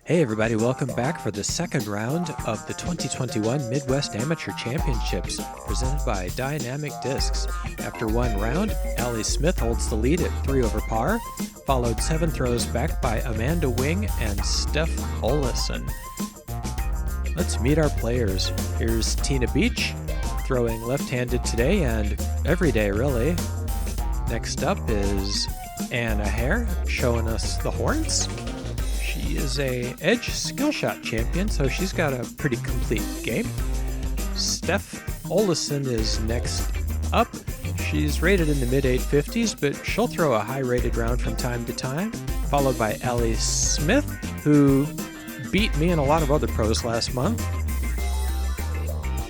Hey everybody, welcome back for the second round of the 2021 Midwest Amateur Championships presented by Dynamic Discs. After one round, Allie Smith holds the lead at 3 over par, followed 7 throws back by Amanda Wing and Steph Olesen. Let's meet our players. Here's Tina Beach, throwing left-handed today and every day really. Next up is Anna Hare, showing us the horns. She is a edge skill shot champion, so she's got a pretty complete game. Steph Olesen is next up. She's rated in the mid 850s, but she'll throw a high rated round from time to time, followed by Allie Smith, who beat me and a lot of other pros last month,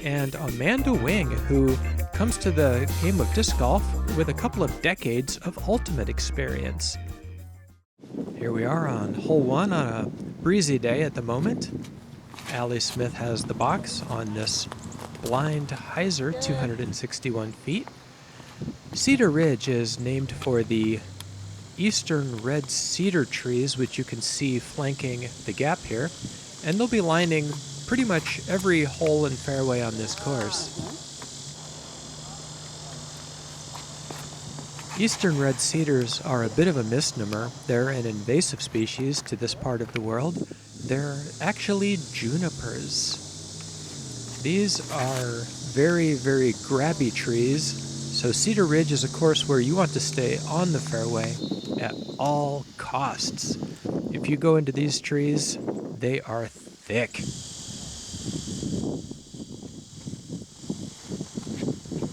and Amanda Wing, who comes to the game of disc golf with a couple of decades of ultimate experience. Here we are on hole 1 on a breezy day at the moment. Allie Smith has the box on this blind hyzer, 261 feet. Cedar Ridge is named for the eastern red cedar trees, which you can see flanking the gap here, and they'll be lining pretty much every hole and fairway on this course. Eastern red cedars are a bit of a misnomer. They're an invasive species to this part of the world. They're actually junipers. These are very, very grabby trees, so Cedar Ridge is a course where you want to stay on the fairway at all costs. If you go into these trees, they are thick.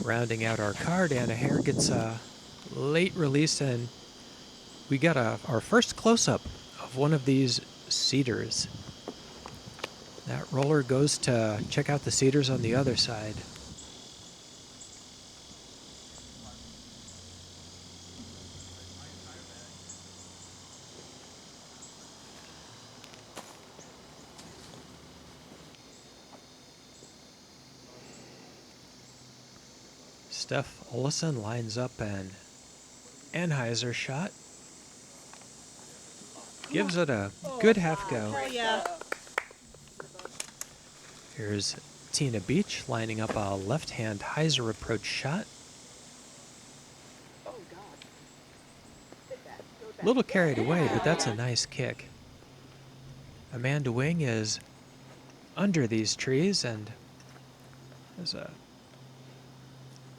Rounding out our card, Anna Hare gets a late release, and we got our first close-up of one of these cedars. That roller goes to check out the cedars on the other side. Steph Olesen lines up an Anheuser shot. Gives it a good half go. Oh, yeah. Here's Tina Beach lining up a left-hand hyzer approach shot. A little carried away, but that's a nice kick. Amanda Wing is under these trees, and there's a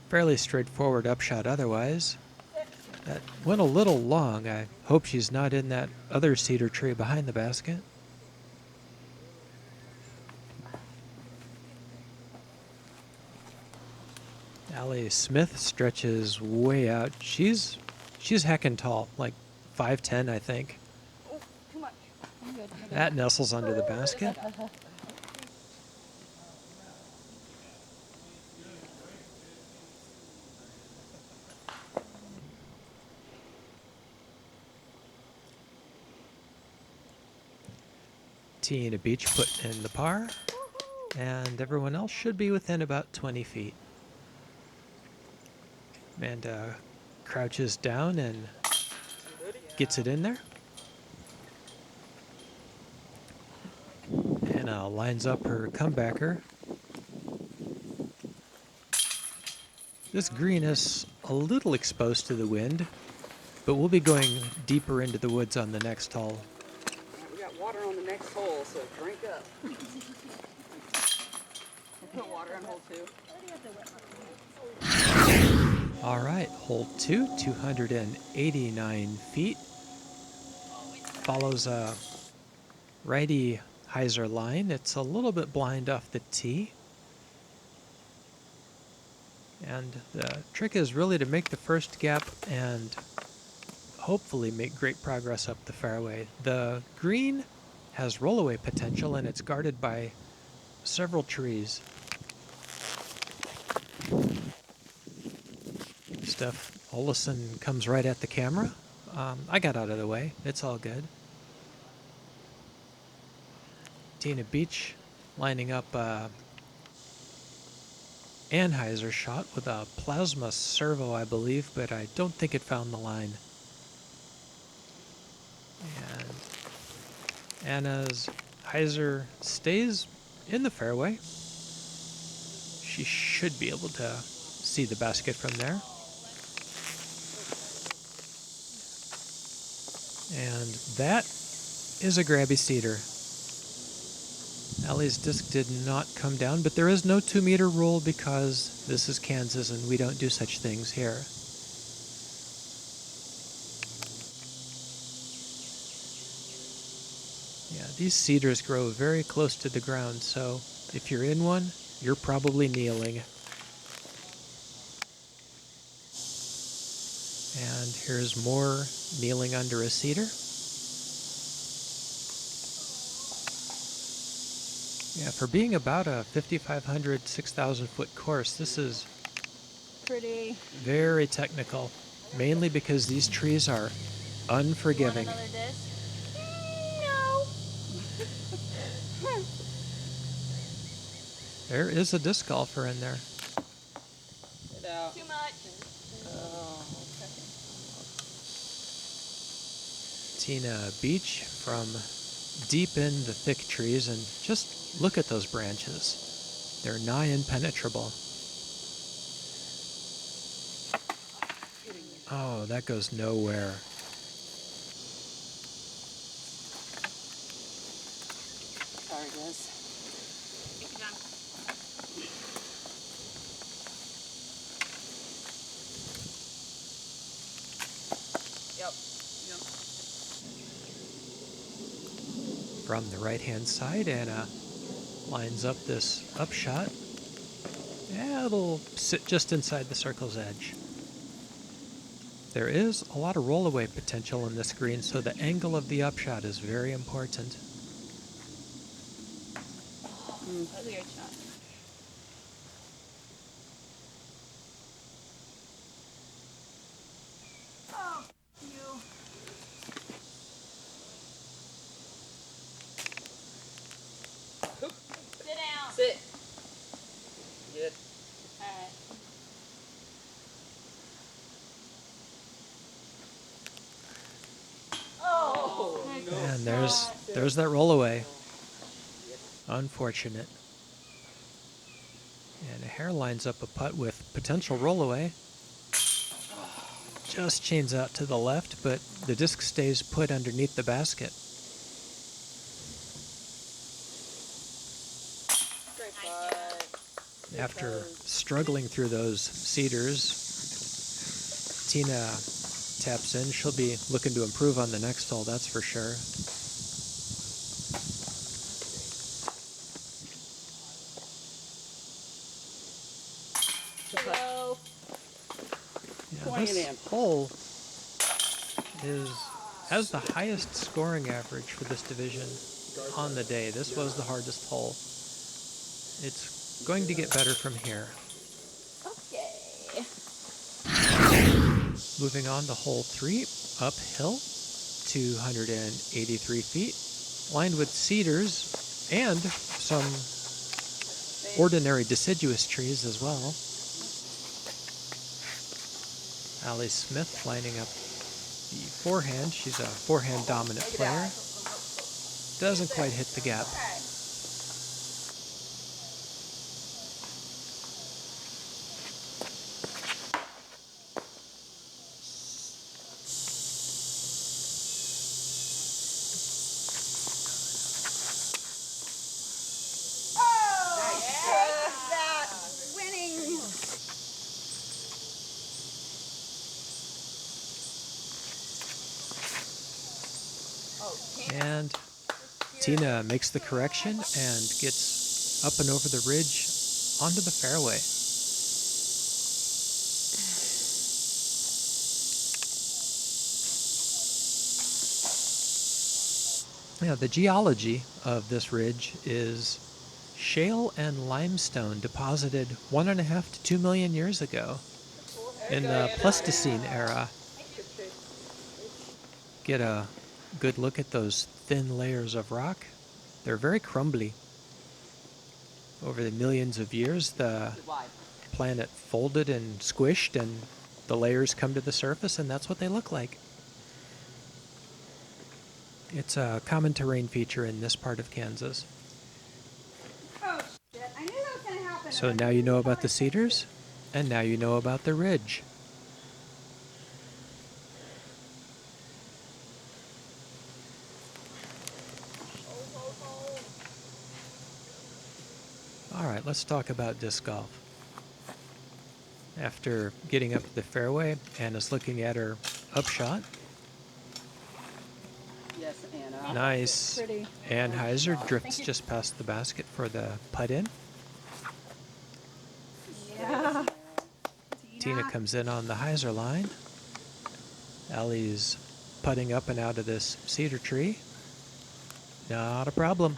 fairly straightforward upshot otherwise. That went a little long. I hope she's not in that other cedar tree behind the basket. Allie Smith stretches way out. She's heckin' tall, like 5'10", I think. Oh, too much. I'm good. That nestles under the basket. Tina Beach put in the par, and everyone else should be within about 20 feet. Amanda crouches down and gets it in there. Anna lines up her comebacker. This green is a little exposed to the wind, but we'll be going deeper into the woods on the next hole. We got water on the next hole, so drink up. We'll put water on hole 2. All right, hole 2, 289 feet. Follows a righty hyzer line. It's a little bit blind off the tee. And the trick is really to make the first gap and hopefully make great progress up the fairway. The green has rollaway potential, and it's guarded by several trees. Steph Olesen comes right at the camera. I got out of the way. It's all good. Tina Beach lining up Anheuser shot with a plasma servo, I believe, but I don't think it found the line. And Anna's hyzer stays in the fairway. She should be able to see the basket from there. And that is a grabby cedar. Allie's disc did not come down, but there is no 2-meter rule because this is Kansas and we don't do such things here. Yeah, these cedars grow very close to the ground, so if you're in one, you're probably kneeling. And here's more kneeling under a cedar. Yeah, for being about a 5,500, 6,000 foot course, this is Pretty. very technical, mainly because these trees are unforgiving. Want another disc? No. There is a disc golfer in there. Get out. Too much. Oh. Tina Beach from deep in the thick trees, and just look at those branches. They're nigh impenetrable. Oh, that goes nowhere. Sorry, guys. Take your time. Yep. From the right-hand side, Anna lines up this upshot. Yeah, it'll sit just inside the circle's edge. There is a lot of rollaway potential in this green, so the angle of the upshot is very important. That was a great shot. Oh, you. Sit down. Sit. Good. Alright. Oh, no. And there's that rollaway. Unfortunate. And a hair lines up a putt with potential rollaway. Just chains out to the left, but the disc stays put underneath the basket. Great putt. After struggling through those cedars, Tina taps in. She'll be looking to improve on the next hole, that's for sure. hello. Yeah, 20 and this in. hole has the highest scoring average for this division on the day. This was the hardest hole. It's going to get better from here. Okay. Moving on to hole 3, uphill, 283 feet, lined with cedars and some ordinary deciduous trees as well. Allie Smith lining up the forehand. She's a forehand dominant player. Doesn't quite hit the gap. And Tina makes the correction and gets up and over the ridge onto the fairway. Yeah, the geology of this ridge is shale and limestone deposited 1.5 to 2 million years ago in the Pleistocene era. Get a good look at those thin layers of rock. They're very crumbly. Over the millions of years, the planet folded and squished, and the layers come to the surface, and that's what they look like. It's a common terrain feature in this part of Kansas. Oh, shit. I knew that was going to happen. So now you know about the cedars, and now you know about the ridge. All right, let's talk about disc golf. After getting up the fairway, Anna's looking at her upshot. Yes, Anna. Nice. Pretty. Ann Heiser drifts just past the basket for the putt in. Yeah. Tina comes in on the Heiser line. Allie's putting up and out of this cedar tree. Not a problem.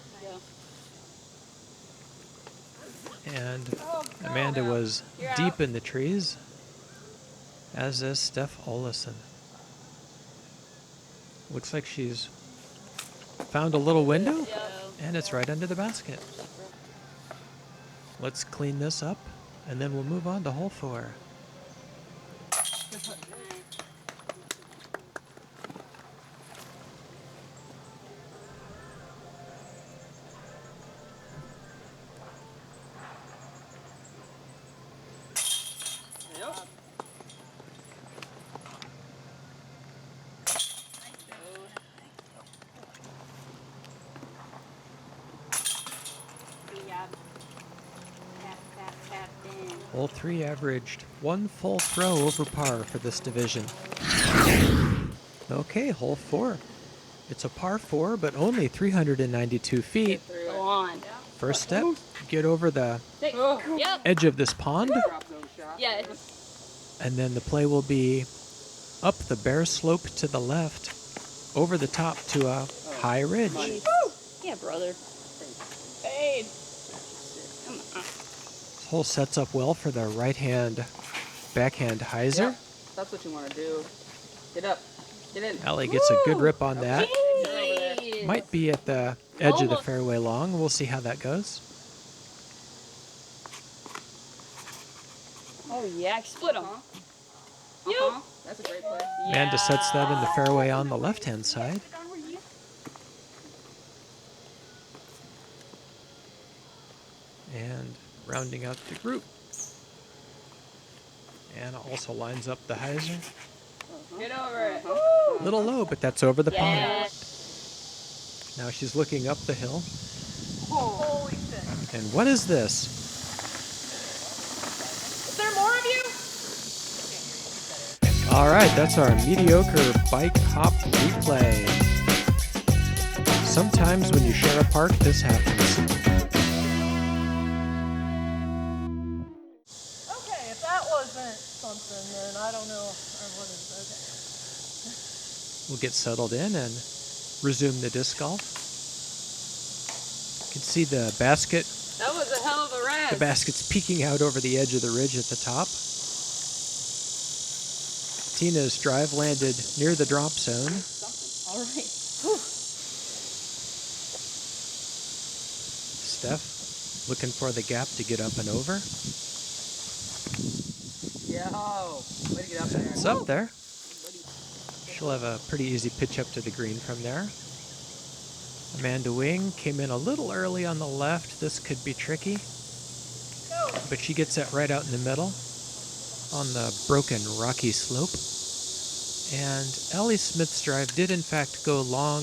And Amanda was You're deep out. in the trees, as is Steph Olesen. Looks like she's found a little window, and it's right under the basket. Let's clean this up, and then we'll move on to hole 4. Yep. Hole 3 averaged 1 full throw over par for this division. Okay, hole 4. It's a par 4, but only 392 feet. Go on. First step, get over the Yep. edge of this pond, Drop zone shot. Yes. and then the play will be up the bare slope to the left, over the top to a high ridge. Yeah, brother. Fade. Come on. This hole sets up well for the right-hand backhand hyzer. Yep. That's what you want to do. Get up. Get in. Allie gets a good rip on that. Jeez. Might be at the edge of the Almost. fairway long. We'll see how that goes. Oh yeah, split them. Uh-huh. That's a great play. Amanda sets that in the fairway on the left-hand side. And rounding out the group, Anna also lines up the hyzer. Get over it. A little low, but that's over the pond. Yes. Now she's looking up the hill. Holy shit. And what is this? Is there more of you? All right, that's our mediocre bike hop replay. Sometimes when you share a park, this happens. Okay, if that wasn't something, then I don't know what is. We'll get settled in and resume the disc golf. You can see the basket. That was a hell of a rest. The basket's peeking out over the edge of the ridge at the top. Tina's drive landed near the drop zone. All right. Steph looking for the gap to get up and over. Yo. Way to get up there. It's up there. She'll have a pretty easy pitch up to the green from there. Amanda Wing came in a little early on the left. This could be tricky. But she gets that right out in the middle on the broken rocky slope. And Ellie Smith's drive did in fact go long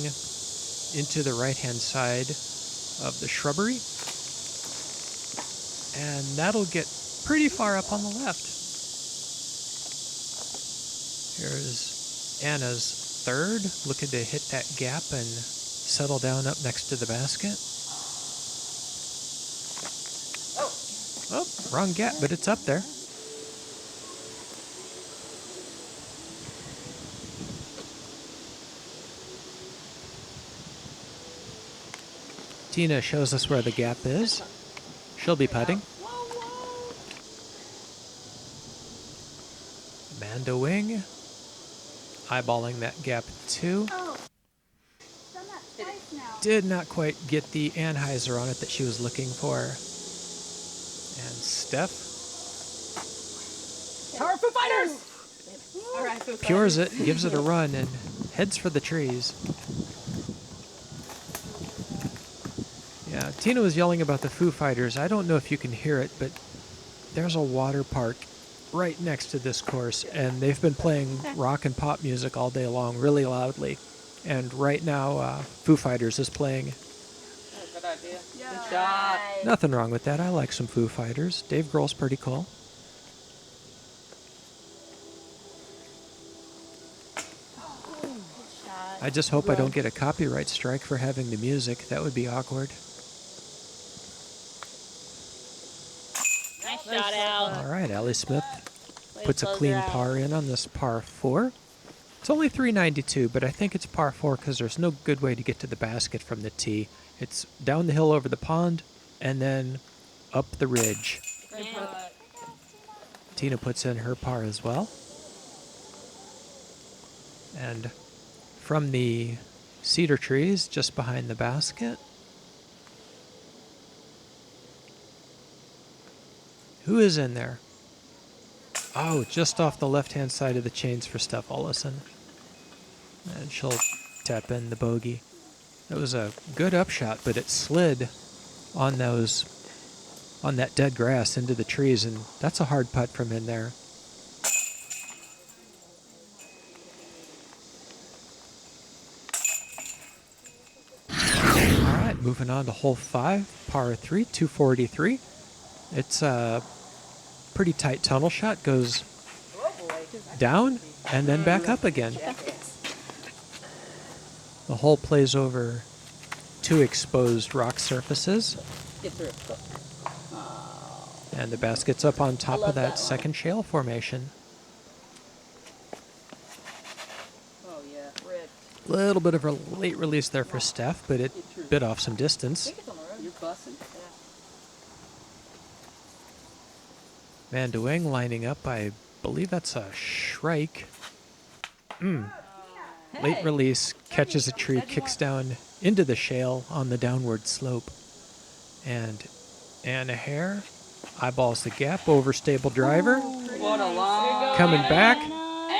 into the right-hand side of the shrubbery. And that'll get pretty far up on the left. Here's Anna's third, looking to hit that gap and settle down up next to the basket. Oh, wrong gap, but it's up there. Tina shows us where the gap is. She'll be putting. Amanda Wing eyeballing that gap too. Oh. Done that twice now. Did not quite get the Anheuser on it that she was looking for. And Steph Power Foo Fighters. All right, Foo pures it, gives it a run, and heads for the trees. Yeah, Tina was yelling about the Foo Fighters. I don't know if you can hear it, but there's a water park right next to this course, and they've been playing rock and pop music all day long really loudly. And right now, Foo Fighters is playing. Oh, good idea. Yeah. Good shot. Nothing wrong with that. I like some Foo Fighters. Dave Grohl's pretty cool. I just hope I don't get a copyright strike for having the music. That would be awkward. Nice shot, Al. All right, Allie Smith Way to puts a close clean her out. par in on this par 4. It's only 392, but I think it's par 4 because there's no good way to get to the basket from the tee. It's down the hill over the pond and then up the ridge. Yeah. Tina puts in her par as well. And from the cedar trees just behind the basket, who is in there? Oh, just off the left-hand side of the chains for Steph Ollison. And she'll tap in the bogey. That was a good upshot, but it slid on that dead grass into the trees, and that's a hard putt from in there. All right, moving on to hole 5, par 3, 243. It's a pretty tight tunnel shot, goes down and then back up again. The hole plays over 2 exposed rock surfaces, Get through. and the basket's up on top of love that that second shale formation. Oh, yeah. Red. Little bit of a late release there for Steph, but it bit off some distance. It's on the road. You're bussing. Van de Weng lining up. I believe that's a shrike. Late release, catches a tree, kicks down into the shale on the downward slope. And Anna Hare eyeballs the gap over stable driver. What a long. Coming back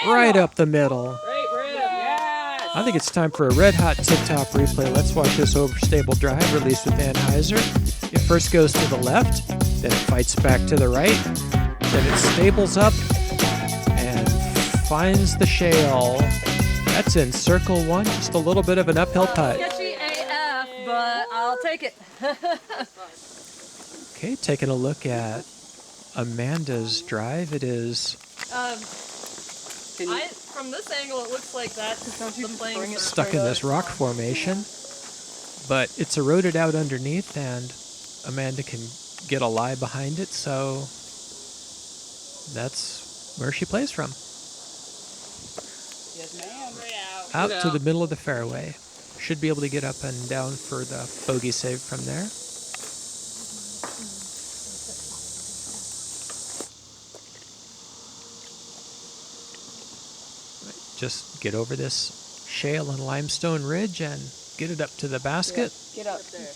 right up the middle. Great rib. Yes. I think it's time for a red hot tip-top replay. Let's watch this overstable drive released with Anheuser. It first goes to the left, then it fights back to the right, then it stables up and finds the shale. That's in circle 1, just a little bit of an uphill putt. Sketchy AF, but I'll take it. Okay, taking a look at Amanda's drive. It is Can you, From this angle, it looks like that's the playing stuck in this rock formation, but it's eroded out underneath, and Amanda can get a lie behind it, so that's where she plays from. yes, ma'am. Out Good to out. the middle of the fairway. Should be able to get up and down for the bogey save from there. Just get over this shale and limestone ridge and get it up to the basket. Get up there.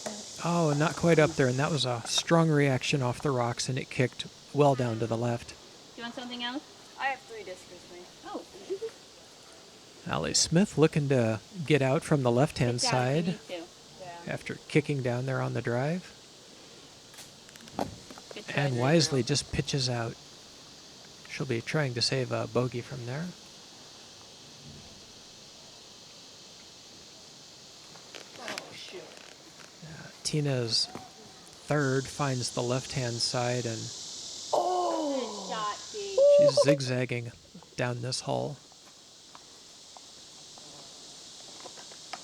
Oh, not quite up there, and that was a strong reaction off the rocks, and it kicked well down to the left. Do you want something else? I have 3 discs with me. Oh. Allie Smith looking to get out from the left-hand Good job, you side need to. Yeah. after kicking down there on the drive. Good try And there, wisely girl. just pitches out. She'll be trying to save a bogey from there. Oh, shoot. Tina's third finds the left-hand side, and Good shot, D. she's zigzagging down this hole.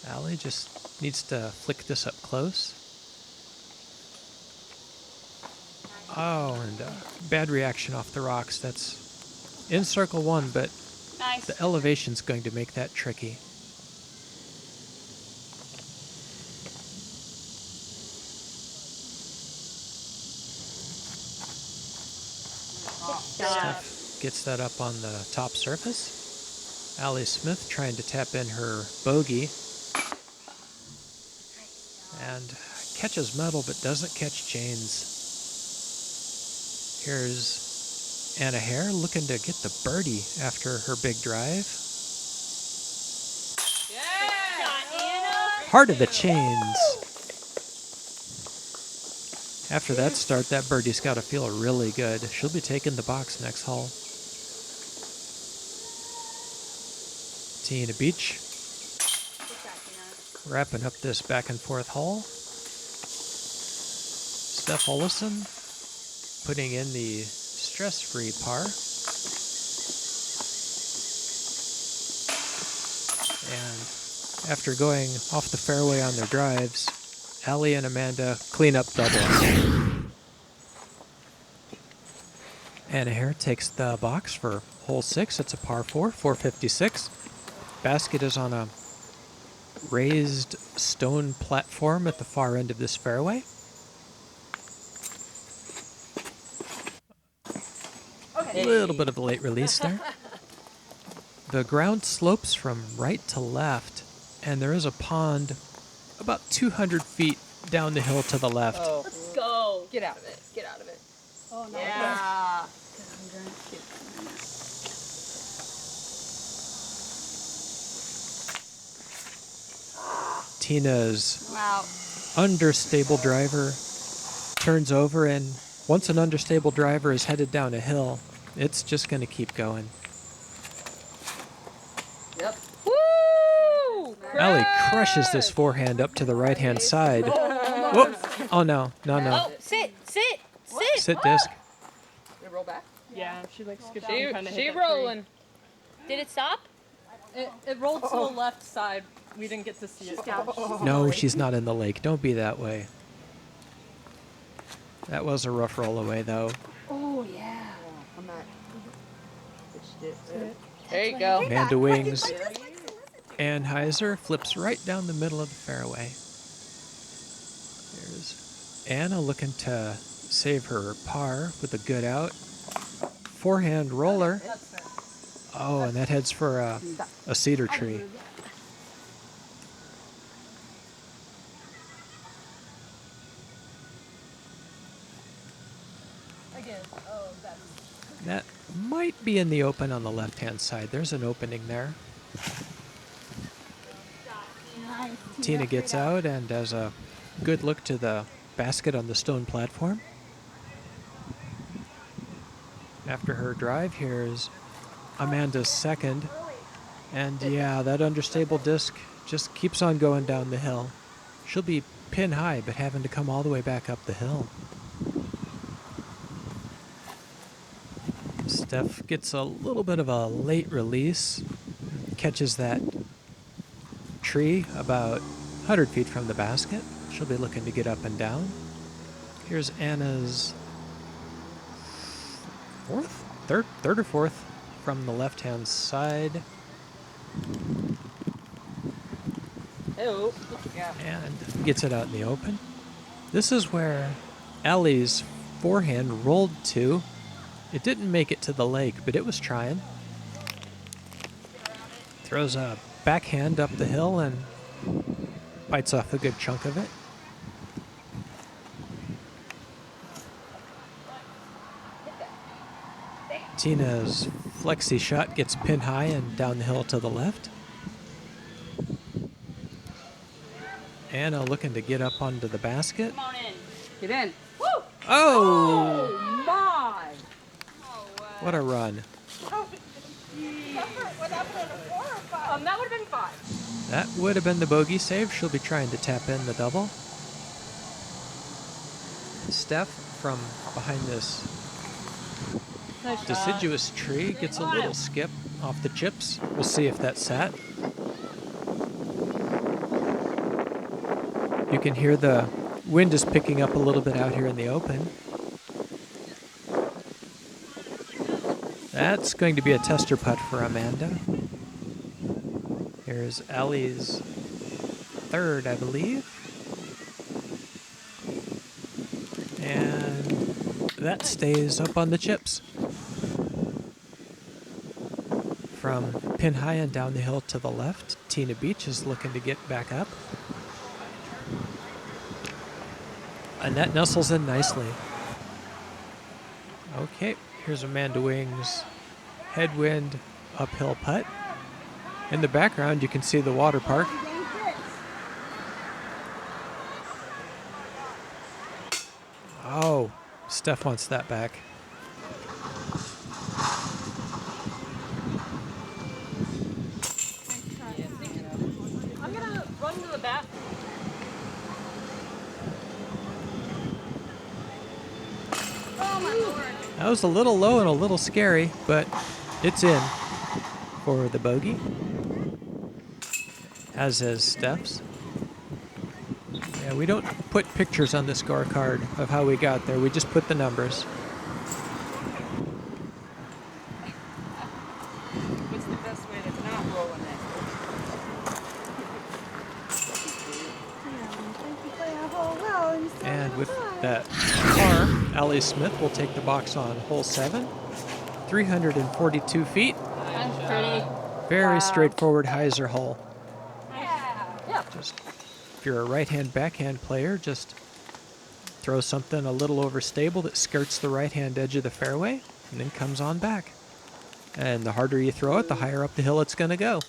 Allie just needs to flick this up close. Oh, and bad reaction off the rocks. That's in circle 1, but Nice. the elevation's going to make that tricky. Steph gets that up on the top surface. Allie Smith trying to tap in her bogey. And catches metal but doesn't catch chains. Here's Anna Hare looking to get the birdie after her big drive. Shot, Anna. Heart of the chains. After that start, that birdie's got to feel really good. She'll be taking the box next hole. Tina Beach wrapping up this back and forth hole. Steph Olesen putting in the stress-free par. And after going off the fairway on their drives, Allie and Amanda clean up doubles. Anna Hare takes the box for hole 6. It's a par 4, 456. Basket is on a raised stone platform at the far end of this fairway. A little bit of a late release there. The ground slopes from right to left, and there is a pond about 200 feet down the hill to the left. Oh. Let's go. Get out of it. Get out of it. Oh, no. Yeah. Tina's Wow. understable driver turns over, and once an understable driver is headed down a hill, it's just going to keep going. Yep. Woo! Allie crushes this forehand up to the right-hand side. Whoop. Oh, no. No. Oh, sit. Sit disc. Did it roll back? Yeah, she like skipped She, and kind of she hit that rolling. Did it stop? tree. It rolled to the left side. We didn't get to see it. No, she's not in the lake. Don't be that way. That was a rough roll away, though. Oh, yeah. I'm not. There you go. Amanda Wings. Ann Heiser flips right down the middle of the fairway. There's Anna looking to save her par with a good out. Forehand roller. Oh, and that heads for a cedar tree. Again. Oh, that's. That might be in the open on the left-hand side. There's an opening there. Tina gets out and does a good look to the basket on the stone platform. After her drive, here's Amanda's second. And yeah, that understable disc just keeps on going down the hill. She'll be pin high, but having to come all the way back up the hill. Steph gets a little bit of a late release, catches that tree about 100 feet from the basket. She'll be looking to get up and down. Here's Anna's third or fourth from the left-hand side. Oh, yeah. And gets it out in the open. This is where Allie's forehand rolled to. It didn't make it to the lake, but it was trying. Throws a backhand up the hill and bites off a good chunk of it. Tina's flexi shot gets pin high and down the hill to the left. Anna looking to get up onto the basket. Come on in. Get in. Woo! Oh! My. What a run. That would have been 5. That would have been the bogey save. She'll be trying to tap in the double. Steph from behind this deciduous tree gets a little skip off the chips. We'll see if that sat. You can hear the wind is picking up a little bit out here in the open. That's going to be a tester putt for Amanda. Here's Allie's third, I believe. And that stays up on the chips. From pin high and down the hill to the left, Tina Beach is looking to get back up. And that nestles in nicely. Okay, here's Amanda Wings' headwind uphill putt. In the background, you can see the water park. Oh, Steph wants that back. I'm gonna run to the back. Oh my lord. That was a little low and a little scary, but it's in for the bogey. As is Steph's. Yeah, we don't put pictures on the scorecard of how we got there. We just put the numbers. What's the best way to not roll in that? And with that par, Allie Smith will take the box on hole 7. 342 feet. That's pretty. Very straightforward hyzer hole. Yeah. Just if you're a right-hand backhand player, just throw something a little overstable that skirts the right-hand edge of the fairway and then comes on back. And the harder you throw it, the higher up the hill it's going to go.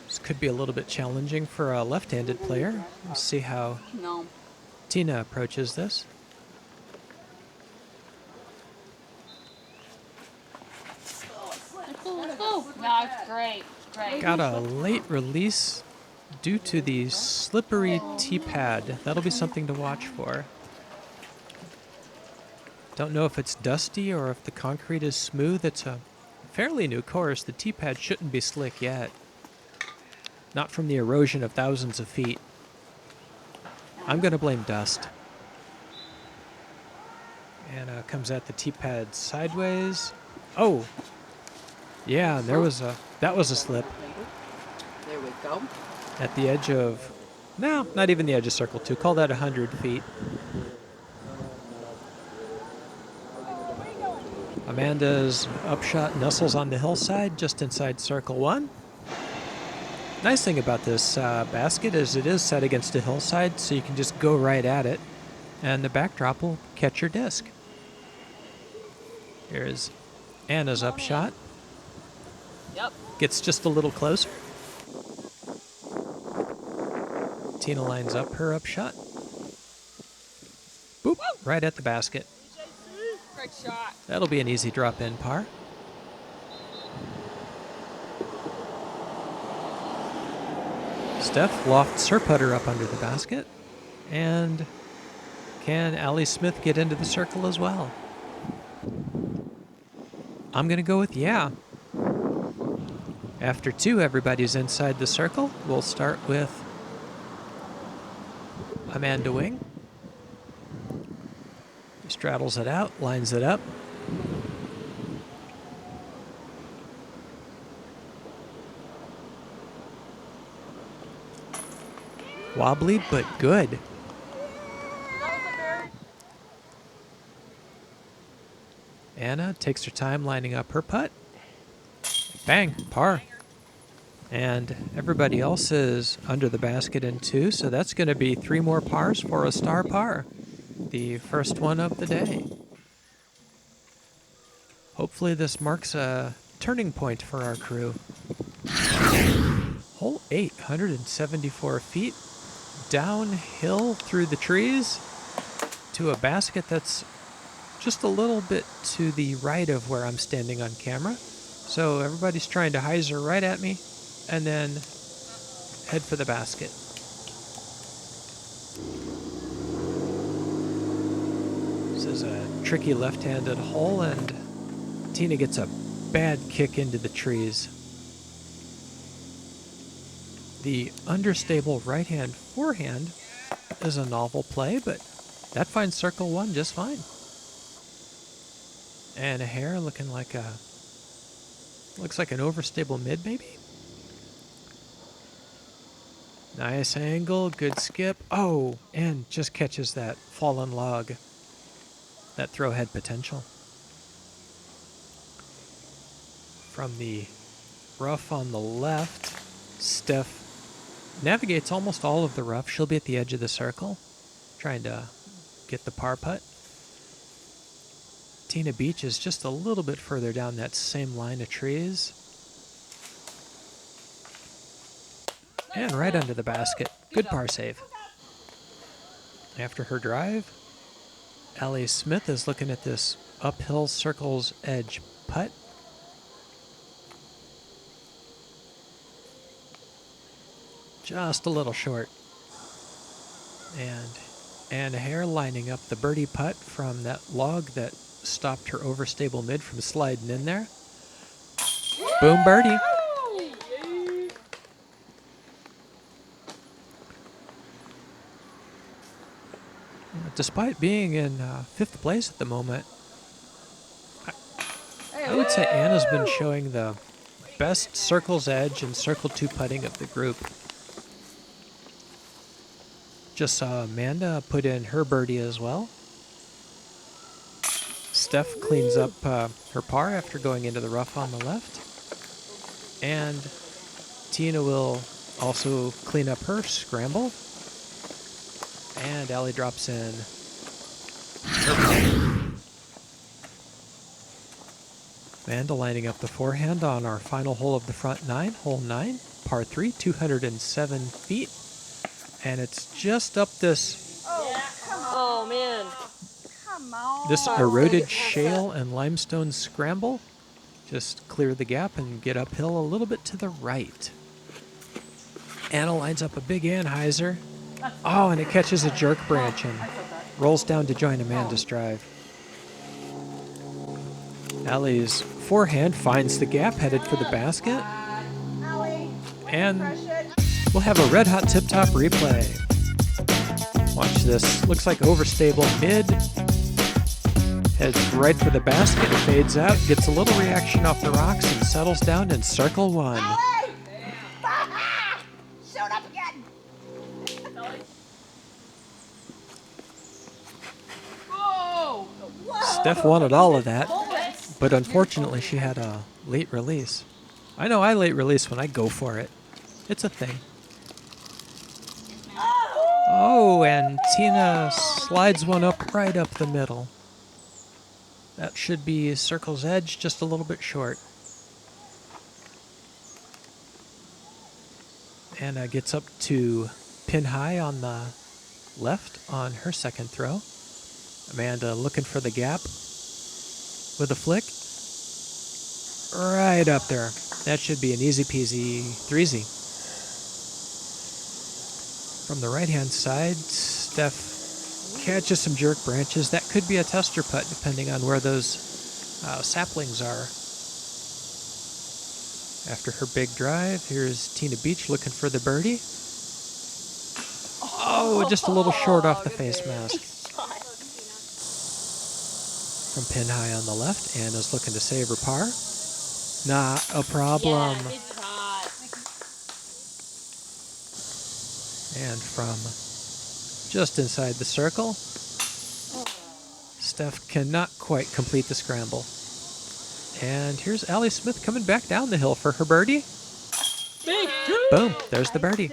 This could be a little bit challenging for a left-handed player. We'll see how No. Tina approaches this. That's great. Great. Got a late release due to the slippery tee pad. That'll be something to watch for. Don't know if it's dusty or if the concrete is smooth. It's a fairly new course. The tee pad shouldn't be slick yet. Not from the erosion of thousands of feet. I'm going to blame dust. And comes at the tee pad sideways. Oh! Yeah, that was a slip. There we go. At the edge of, no, not even the edge of circle 2. Call that 100 feet. Amanda's upshot nestles on the hillside just inside circle 1. Nice thing about this basket is it is set against a hillside, so you can just go right at it, and the backdrop will catch your disc. Here's Anna's upshot. Yep. Gets just a little closer. Tina lines up her upshot. Boop, right at the basket. Great shot. That'll be an easy drop-in par. Steph lofts her putter up under the basket. And can Allie Smith get into the circle as well? I'm going to go with yeah. After 2, everybody's inside the circle. We'll start with Amanda Wing. Straddles it out, lines it up. Wobbly, but good. Anna takes her time lining up her putt. Bang, par. And everybody else is under the basket in 2, so that's going to be 3 more pars for a star par. The first one of the day. Hopefully this marks a turning point for our crew. Hole 8, 174 feet. Downhill through the trees to a basket that's just a little bit to the right of where I'm standing on camera. So everybody's trying to hyzer right at me and then head for the basket. This is a tricky left-handed hole, and Tina gets a bad kick into the trees. The understable right-hand forehand is a novel play, but that finds circle 1 just fine. And a hair looking like a, looks like an overstable mid maybe. Nice angle, good skip. Oh, and just catches that fallen log. That throw head potential. From the rough on the left, Steph navigates almost all of the rough. She'll be at the edge of the circle, trying to get the par putt. Tina Beach is just a little bit further down that same line of trees. And right under the basket. Good par save. After her drive, Allie Smith is looking at this uphill circle's edge putt. Just a little short. And Anna Hare lining up the birdie putt from that log that stopped her overstable mid from sliding in there. Boom, birdie. Despite being in 5th place at the moment, I would say Anna's been showing the best circle's edge and circle 2 putting of the group. Just saw Amanda put in her birdie as well. Steph cleans up her par after going into the rough on the left. And Tina will also clean up her scramble. And Allie drops in her par. Amanda lining up the forehand on our final hole of the front 9, hole 9, par 3, 207 feet. And it's just up this Oh, man. Come on. this eroded shale and limestone scramble. Just clear the gap and get uphill a little bit to the right. Anna lines up a big anhyzer. Oh, and it catches a jerk branch and rolls down to join Amanda's drive. Allie's forehand finds the gap, headed for the basket. And we'll have a red-hot tip-top replay. Watch this. Looks like overstable mid. Heads right for the basket, fades out, gets a little reaction off the rocks, and settles down in circle 1. Showed up again. Whoa. Steph wanted all of that, but unfortunately she had a late release. I know I late release when I go for it. It's a thing. Oh, and Tina slides one up right up the middle. That should be circle's edge, just a little bit short. Anna gets up to pin high on the left on her second throw. Amanda looking for the gap with a flick. Right up there. That should be an easy peasy 3-0. From the right-hand side, Steph catches some jerk branches. That could be a tester putt, depending on where those saplings are. After her big drive, here's Tina Beach looking for the birdie. Oh, just a little short off the face mask. From pin high on the left, Anna's looking to save her par. Not a problem. Yeah, it's hot. And from just inside the circle, Steph cannot quite complete the scramble. And here's Allie Smith coming back down the hill for her birdie. Boom, there's the birdie.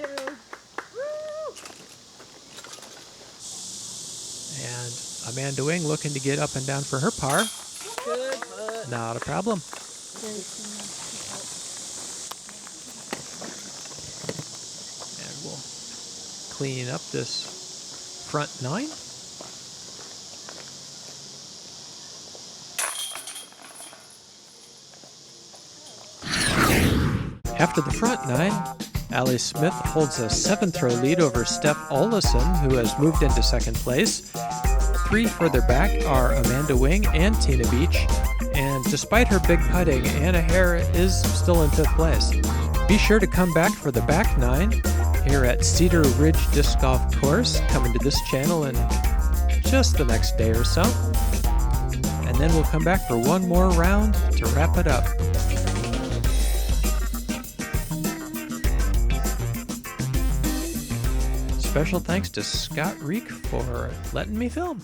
And Amanda Wing looking to get up and down for her par. Not a problem. And we'll clean up this front 9. After the front 9, Allie Smith holds a 7-throw lead over Steph Olesen, who has moved into second place. 3 further back are Amanda Wing and Tina Beach, and despite her big putting, Anna Hare is still in 5th place. Be sure to come back for the back 9 here at Cedar Ridge Disc Golf Course, coming to this channel in just the next day or so. And then we'll come back for one more round to wrap it up. Special thanks to Scott Reek for letting me film.